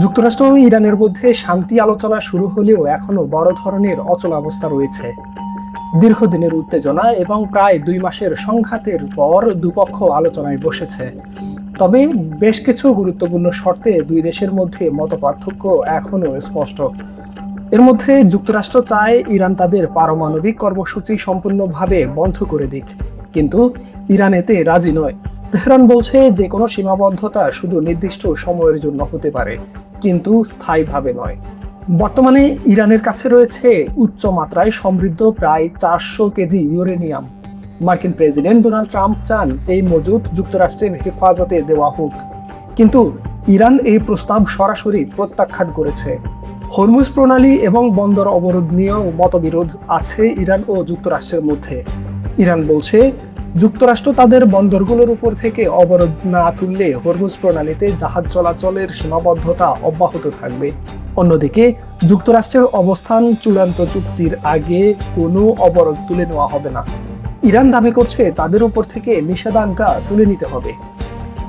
যুক্তরাষ্ট্র ও ইরানের মধ্যে শান্তি আলোচনা শুরু হলেও এখনো বড় ধরনের অচলাবস্থা রয়েছে। দীর্ঘদিনের উত্তেজনা এবং প্রায় 2 মাসের সংঘাতের পর দুপক্ষ আলোচনায় বসেছে। তবে বেশ কিছু গুরুত্বপূর্ণ শর্তে দুই দেশের মধ্যে মতপার্থক্য এখনো স্পষ্ট। এর মধ্যে যুক্তরাষ্ট্র চায় ইরান তাদের পারমাণবিক কর্মসূচি সম্পূর্ণভাবে বন্ধ করে দিক, কিন্তু ইরান এতে রাজি নয়। তেহরান বলছে যে কোনো সীমাবদ্ধতা শুধু নির্দিষ্ট সময়ের জন্য হতে পারে, কিন্তু স্থায়ীভাবে নয়। বর্তমানে ইরানের কাছে রয়েছে উচ্চ মাত্রায় সমৃদ্ধ প্রায় 400 কেজি ইউরেনিয়াম। মার্কিন প্রেসিডেন্ট ডোনাল্ড ট্রাম্প চান এই মজুদ যুক্তরাষ্ট্রের হেফাজতে দেওয়া হোক, কিন্তু ইরান এই প্রস্তাব সরাসরি প্রত্যাখ্যান করেছে। হরমুজ প্রণালী এবং বন্দর অবরোধ নিয়েও মতবিরোধ আছে ইরান ও যুক্তরাষ্ট্রের মধ্যে। ইরান বলছে যুক্তরাষ্ট্র তাদের বন্দরগুলোর উপর থেকে অবরোধ না তুললে হরমুজ প্রণালীতে জাহাজ চলাচলের সীমাবদ্ধতা অব্যাহত থাকবে। অন্যদিকে যুক্তরাষ্ট্রের অবস্থান চূড়ান্ত চুক্তির আগে কোনো অবরোধ তুলে নেওয়া হবে না। ইরান দাবি করছে তাদের উপর থেকে নিষেধাজ্ঞা তুলে নিতে হবে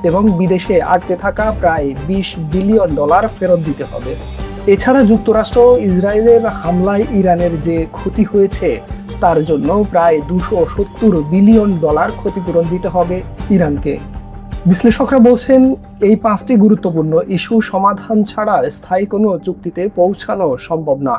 এবং বিদেশে আটকে থাকা প্রায় $20 বিলিয়ন ফেরত দিতে হবে। এছাড়া যুক্তরাষ্ট্র ইসরায়েলের হামলায় ইরানের যে ক্ষতি হয়েছে তার জন্য প্রায় $270 বিলিয়ন ক্ষতিপূরণ দিতে হবে ইরানকে। বিশ্লেষকরা বলছেন এই 5টি গুরুত্বপূর্ণ ইস্যু সমাধান ছাড়া স্থায়ী কোনো চুক্তিতে পৌঁছানো সম্ভব না।